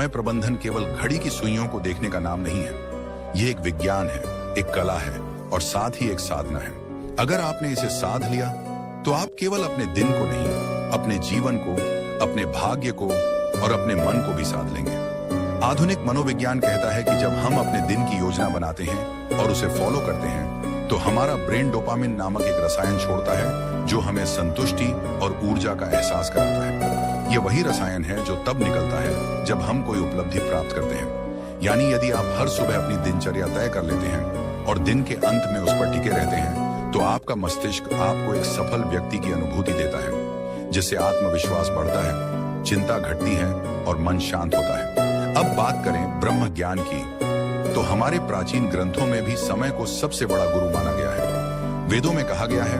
समय प्रबंधन केवल घड़ी की सुइयों को देखने का नाम नहीं है। यह एक विज्ञान है, एक कला है और साथ ही एक साधना है। अगर आपने इसे साध लिया तो आप केवल अपने दिन को नहीं, अपने जीवन को, अपने भाग्य को और अपने मन को भी साध लेंगे। आधुनिक मनोविज्ञान कहता है कि जब हम अपने दिन की योजना बनाते हैं और उसे फॉलो करते हैं तो हमारा ब्रेन डोपामिन नामक एक रसायन छोड़ता है जो हमें संतुष्टि और ऊर्जा का एहसास कराता है। यह वही रसायन है जो तब निकलता है जब हम कोई उपलब्धि प्राप्त करते हैं। यानी यदि आप हर सुबह अपनी दिनचर्या तय कर लेते हैं और दिन के अंत में उस पर टिके रहते हैं तो आपका मस्तिष्क आपको एक सफल व्यक्ति की अनुभूति देता है, जिससे आत्मविश्वास बढ़ता है, चिंता घटती है और मन शांत होता है। अब बात करें ब्रह्म ज्ञान की, तो हमारे प्राचीन ग्रंथों में भी समय को सबसे बड़ा गुरु माना गया है। वेदों में कहा गया है,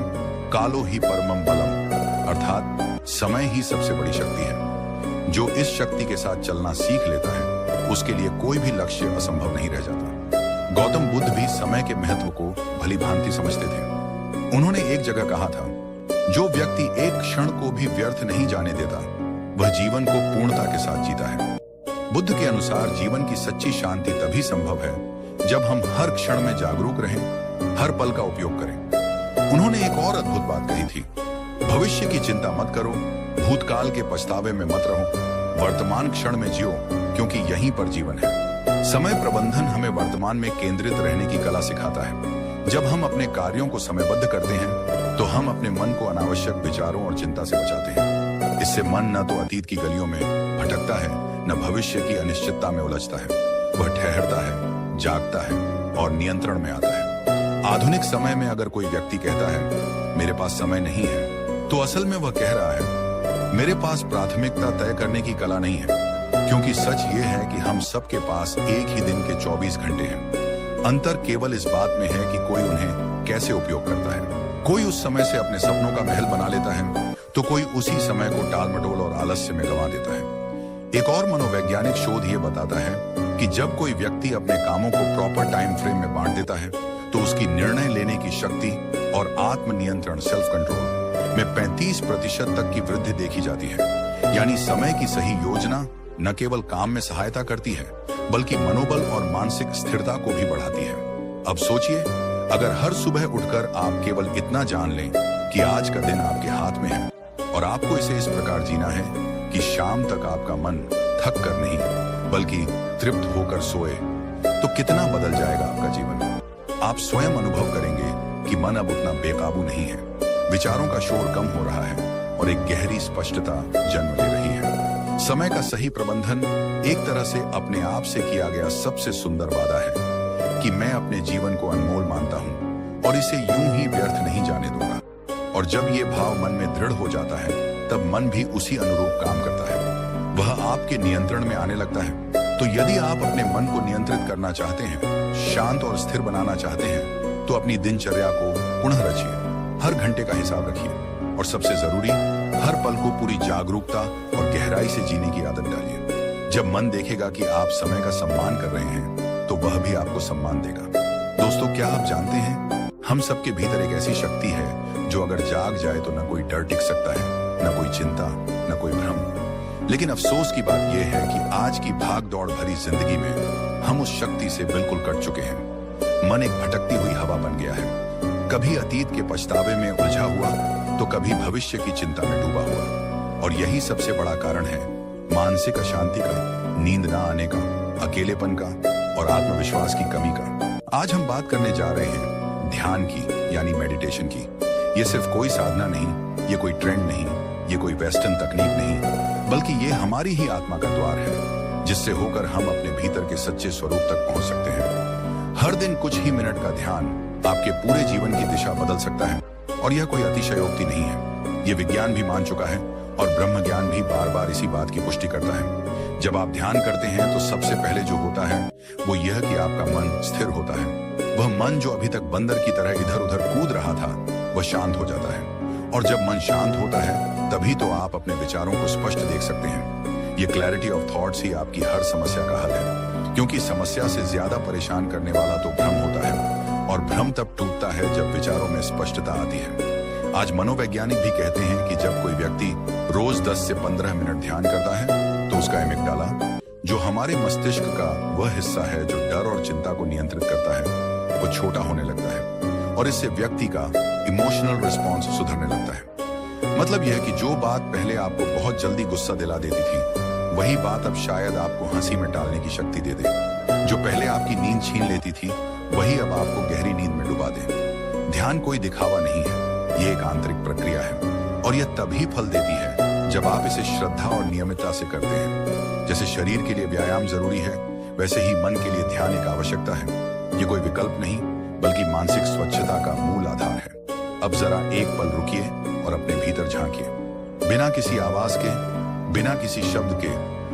कालो ही परमम बलम, अर्थात समय ही सबसे बड़ी शक्ति है। जो इस शक्ति के साथ चलना सीख लेता है उसके लिए कोई भी लक्ष्य असंभव नहीं रह जाता। गौतम बुद्ध भी समय के महत्व को भली भांति समझते थे। उन्होंने एक जगह कहा था, जो व्यक्ति एक क्षण को भी व्यर्थ नहीं जाने देता वह जीवन को पूर्णता के साथ जीता है। बुद्ध के अनुसार जीवन की सच्ची शांति तभी संभव है जब हम हर क्षण में जागरूक रहें, हर पल का उपयोग करें। उन्होंने एक और अद्भुत बात कही थी, भविष्य की चिंता मत करो, भूतकाल के पछतावे में मत रहो, वर्तमान क्षण में जियो, क्योंकि यहीं पर जीवन है। समय प्रबंधन हमें वर्तमान में केंद्रित रहने की कला सिखाता है। जब हम अपने कार्यों को समयबद्ध करते हैं तो हम अपने मन को अनावश्यक विचारों और चिंता से बचाते हैं। इससे मन न तो अतीत की गलियों में भटकता है, न भविष्य की अनिश्चितता में उलझता है। वह ठहरता है, जागता है और नियंत्रण में आता है। आधुनिक समय में अगर कोई व्यक्ति कहता है मेरे पास समय नहीं है, तो असल में वह कह रहा है मेरे पास प्राथमिकता तय करने की कला नहीं है। क्योंकि सच ये है कि हम सबके पास एक ही दिन के 24 घंटे हैं। अंतर केवल इस बात में है कि कोई उन्हें कैसे उपयोग करता है। कोई उस समय से अपने सपनों का महल बना लेता है तो कोई उसी समय को टालमटोल और आलस्य में गंवा देता है। एक और मनोवैज्ञानिक शोध ये बताता है कि जब कोई व्यक्ति अपने कामों को प्रॉपर टाइम फ्रेम में बांट देता है तो उसकी निर्णय लेने की शक्ति और आत्मनियंत्रण सेल्फ कंट्रोल में 35% तक की वृद्धि देखी जाती है। यानी समय की सही योजना न केवल काम में सहायता करती है बल्कि मनोबल और मानसिक स्थिरता को भी बढ़ाती है। अब सोचिए, अगर हर सुबह उठकर आप केवल इतना जान लें कि आज का दिन आपके हाथ में है और आपको इसे इस प्रकार जीना है कि शाम तक आपका मन थक कर नहीं बल्कि तृप्त होकर सोए, तो कितना बदल जाएगा आपका जीवन। आप स्वयं अनुभव करेंगे कि मन अब उतना बेकाबू नहीं है, विचारों का शोर कम हो रहा है और एक गहरी स्पष्टता जन्म ले रही है। समय का सही प्रबंधन एक तरह से अपने आप से किया गया सबसे सुंदर वादा है कि मैं अपने जीवन को अनमोल मानता हूं और इसे यूं ही व्यर्थ नहीं जाने दूंगा। और जब ये भाव मन में दृढ़ हो जाता है तब मन भी उसी अनुरूप काम करता है, वह आपके नियंत्रण में आने लगता है। तो यदि आप अपने मन को नियंत्रित करना चाहते हैं, शांत और स्थिर बनाना चाहते हैं, तो अपनी दिनचर्या को पुनः रचिए, हर घंटे का हिसाब रखिए और सबसे जरूरी, हर पल को पूरी जागरूकता और गहराई से जीने की आदत डालिए। जब मन देखेगा कि आप समय का सम्मान कर रहे हैं तो वह भी आपको सम्मान देगा। दोस्तों, क्या आप जानते हैं, हम सबके भीतर एक ऐसी शक्ति है जो अगर जाग जाए तो न कोई डर टिक सकता है, न कोई चिंता, न कोई भ्रम। लेकिन अफसोस की बात यह है कि आज की भाग दौड़ भरी जिंदगी में हम उस शक्ति से बिल्कुल कट चुके हैं। मन एक भटकती हुई हवा बन गया है, कभी अतीत के पछतावे में उलझा हुआ तो कभी भविष्य की चिंता में डूबा हुआ। और यही सबसे बड़ा कारण है मानसिक अशांति का, नींद ना आने का, अकेलेपन का और आत्मविश्वास की कमी का। आज हम बात करने जा रहे हैं ध्यान की, यानी मेडिटेशन की। ये सिर्फ कोई साधना नहीं, ये कोई ट्रेंड नहीं, ये कोई वेस्टर्न तकनीक नहीं, बल्कि ये हमारी ही आत्मा का द्वार है जिससे होकर हम अपने भीतर के सच्चे स्वरूप तक पहुंच सकते हैं। हर दिन कुछ ही मिनट का ध्यान आपके पूरे जीवन की दिशा बदल सकता है और यह कोई अतिशयोक्ति नहीं है, ये विज्ञान भी मान चुका है और ब्रह्म ज्ञान भी बार बार इसी बात की पुष्टि करता है। जब आप ध्यान करते हैं तो सबसे पहले जो होता है वो यह कि आपका मन स्थिर होता है। वह मन जो अभी तक बंदर की तरह इधर उधर कूद रहा था वह शांत हो जाता है। और जब मन शांत होता है तभी तो आप अपने विचारों को स्पष्ट देख सकते हैं। ये क्लैरिटी ऑफ थॉट्स ही आपकी हर समस्या का हल है, क्योंकि समस्या से ज्यादा परेशान करने वाला तो भ्रम होता है और भ्रम तब टूटता है जब विचारों में स्पष्टता आती है। आज मनोवैज्ञानिक भी कहते हैं कि जब कोई व्यक्ति रोज 10 से 15 मिनट ध्यान करता है तो उसका एमिग्डाला जो हमारे मस्तिष्क का वह हिस्सा है जो डर और चिंता को नियंत्रित करता है, वो छोटा होने लगता है और इससे व्यक्ति का इमोशनल रिस्पॉन्स सुधरने लगता है। मतलब यह है कि जो बात पहले आपको बहुत जल्दी गुस्सा दिला देती थी, वही बात अब शायद आपको हंसी में टालने की शक्ति दे दे। जो पहले आपकी नींद छीन लेती थी, वही अब आपको गहरी नींद में डुबा दे। ध्यान कोई दिखावा नहीं है, ये एक आंतरिक प्रक्रिया है और यह तभी फल देती है जब आप इसे श्रद्धा और नियमितता से करते हैं। जैसे शरीर के लिए व्यायाम जरूरी है, वैसे ही मन के लिए ध्यान एक आवश्यकता है। ये कोई विकल्प नहीं, बल्कि मानसिक स्वच्छता का मूल आधार है। अब जरा एक पल रुकिए और अपने भीतर झांकिए, बिना किसी आवाज के, बिना किसी शब्द के,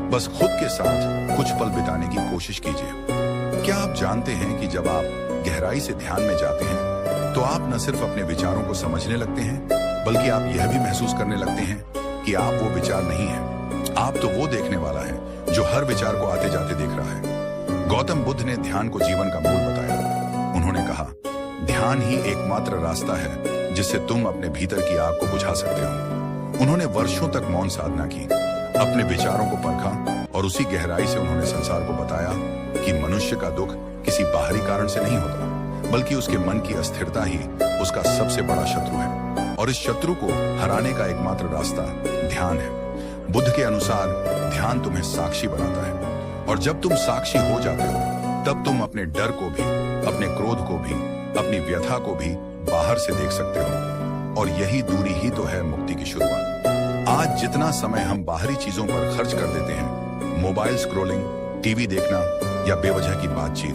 बस खुद के साथ कुछ पल बिताने की कोशिश कीजिए। क्या आप जानते हैं कि जब आप गहराई से ध्यान में जाते हैं, तो आप न सिर्फ अपने विचारों को समझने लगते हैं, बल्कि आप यह भी महसूस करने लगते हैं कि आप वो विचार नहीं हैं। आप तो वो देखने वाला है जो हर विचार को आते जाते देख रहा है। गौतम बुद्ध ने ध्यान को जीवन का मूल बताया। उन्होंने कहा, ध्यान ही एकमात्र रास्ता है जिससे तुम अपने भीतर की आग को बुझा सकते हो। उन्होंने वर्षों तक मौन साधना की, अपने विचारों को परखा और उसी गहराई से उन्होंने संसार को बताया कि मनुष्य का दुख किसी बाहरी कारण से नहीं होता, बल्कि उसके मन की अस्थिरता ही उसका सबसे बड़ा शत्रु है और इस शत्रु को हराने का एकमात्र रास्ता ध्यान है। बुद्ध के अनुसार ध्यान तुम्हें साक्षी बनाता है और जब तुम साक्षी हो जाते हो, तब तुम अपने डर को भी, अपने क्रोध को भी, अपनी व्यथा को भी बाहर से देख सकते हो और यही दूरी ही तो है मुक्ति की शुरुआत। आज जितना समय हम बाहरी चीजों पर खर्च कर देते हैं, मोबाइल स्क्रॉलिंग, टीवी देखना या बेवजह की बातचीत,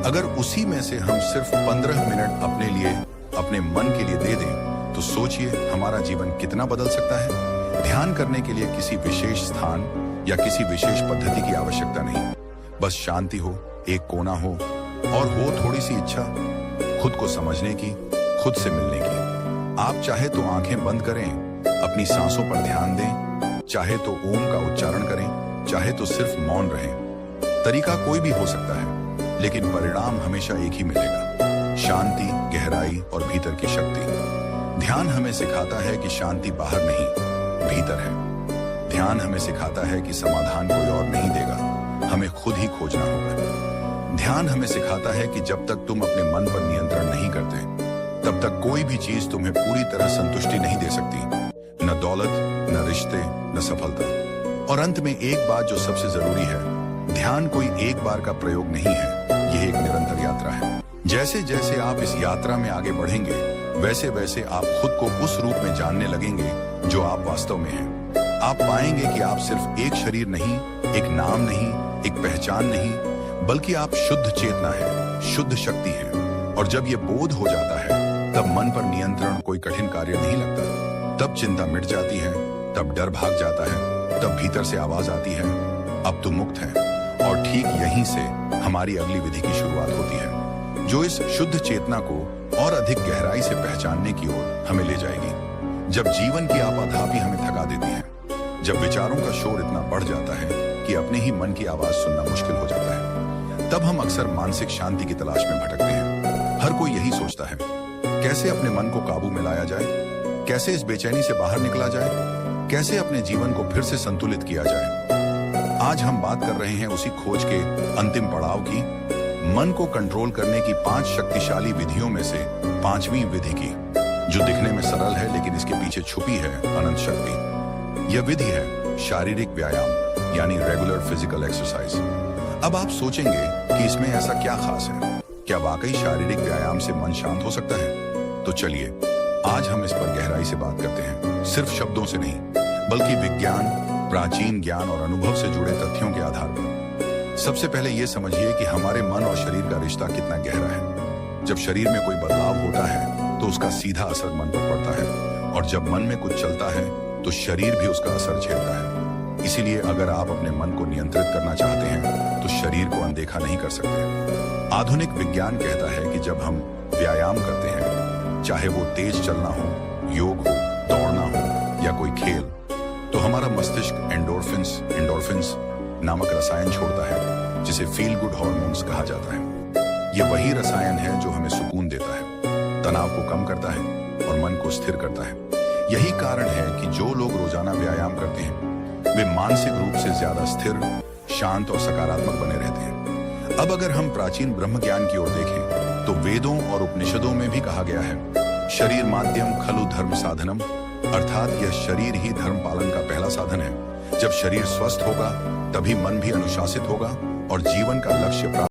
अगर उसी में से हम सिर्फ 15 मिनट अपने लिए, अपने मन के लिए दे दें, तो सोचिए हमारा जीवन कितना बदल सकता है। ध्यान करने के लिए किसी विशेष स्थान या किसी विशेष पद्धति की आवश्यकता नहीं, बस शांति हो, एक कोना हो और हो थोड़ी सी इच्छा खुद को समझने की, खुद से मिलने की। आप चाहे तो आंखें बंद करें, अपनी सांसों पर ध्यान दें, चाहे तो ओम का उच्चारण करें, चाहे तो सिर्फ मौन रहें। तरीका कोई भी हो सकता है, लेकिन परिणाम हमेशा एक ही मिलेगा, शांति, गहराई और भीतर की शक्ति। ध्यान हमें सिखाता है कि शांति बाहर नहीं, भीतर है। ध्यान हमें सिखाता है कि समाधान कोई और नहीं देगा, हमें खुद ही खोजना होगा। ध्यान हमें सिखाता है कि जब तक तुम अपने मन पर नियंत्रण नहीं करते, तब तक कोई भी चीज तुम्हें पूरी तरह संतुष्टि नहीं दे सकती, न दौलत, न रिश्ते, न सफलता। और अंत में एक बात जो सबसे जरूरी है, ध्यान कोई एक बार का प्रयोग नहीं है, यह एक निरंतर यात्रा है। जैसे जैसे आप इस यात्रा में आगे बढ़ेंगे, वैसे वैसे आप खुद को उस रूप में जानने लगेंगे जो आप वास्तव में हैं। आप पाएंगे कि आप सिर्फ एक शरीर नहीं, एक नाम नहीं, एक पहचान नहीं, बल्कि आप शुद्ध चेतना है, शुद्ध शक्ति है। और जब ये बोध हो जाता है, तब मन पर नियंत्रण कोई कठिन कार्य नहीं लगता। तब चिंता मिट जाती है, तब डर भाग जाता है, तब भीतर से आवाज आती है, अब तुम मुक्त है। और ठीक यहीं से हमारी अगली विधि की शुरुआत होती है, जो इस शुद्ध चेतना को और अधिक गहराई से पहचानने की ओर हमें ले जाएगी। जब जीवन की आपाधापी हमें थका देती है, जब विचारों का शोर इतना बढ़ जाता है कि अपने ही मन की आवाज सुनना मुश्किल हो जाता है, तब हम अक्सर मानसिक शांति की तलाश में भटकते हैं। हर कोई यही सोचता है, कैसे अपने मन को काबू में लाया जाए, कैसे इस बेचैनी से बाहर निकला जाए, कैसे अपने जीवन को फिर से संतुलित किया जाए। आज हम बात कर रहे हैं उसी खोज के अंतिम पड़ाव की, मन को कंट्रोल करने की 5 शक्तिशाली विधियों में से 5वीं विधि की, जो दिखने में सरल है लेकिन इसके पीछे छुपी है अनंत शक्ति। यह विधि है शारीरिक व्यायाम, यानी रेगुलर फिजिकल एक्सरसाइज। अब आप सोचेंगे कि इसमें ऐसा क्या खास है, क्या वाकई शारीरिक व्यायाम से मन शांत हो सकता है? तो चलिए आज हम इस पर गहराई से बात करते हैं, सिर्फ शब्दों से नहीं, बल्कि विज्ञान, प्राचीन ज्ञान और अनुभव से जुड़े तथ्यों के आधार पर। सबसे पहले यह समझिए कि हमारे मन और शरीर का रिश्ता कितना गहरा है। जब शरीर में कोई बदलाव होता है, तो उसका सीधा असर मन पर पड़ता है, और जब मन में कुछ चलता है, तो शरीर भी उसका असर झेलता है। इसीलिए अगर आप अपने मन को नियंत्रित करना चाहते हैं, तो शरीर को अनदेखा नहीं कर सकते। आधुनिक विज्ञान कहता है कि जब हम व्यायाम करते हैं, चाहे वो तेज चलना हो, योग हो, दौड़ना हो या कोई खेल, तो हमारा मस्तिष्क एंडोर्फिन्स नामक रसायन छोड़ता है, जिसे फील गुड हार्मोन्स कहा जाता है। यह वही रसायन है जो हमें सुकून देता है, तनाव को कम करता है और मन को स्थिर करता है। यही कारण है कि जो लोग रोजाना व्यायाम करते हैं, वे मानसिक रूप से ज्यादा स्थिर, शांत और सकारात्मक बने रहते हैं। अब अगर हम प्राचीन ब्रह्म ज्ञान की ओर देखें तो वेदों और उपनिषदों में भी कहा गया है, शरीर माध्यम खलु धर्म साधनम, अर्थात यह शरीर ही धर्म पालन का पहला साधन है। जब शरीर स्वस्थ होगा तभी मन भी अनुशासित होगा और जीवन का लक्ष्य प्राप्त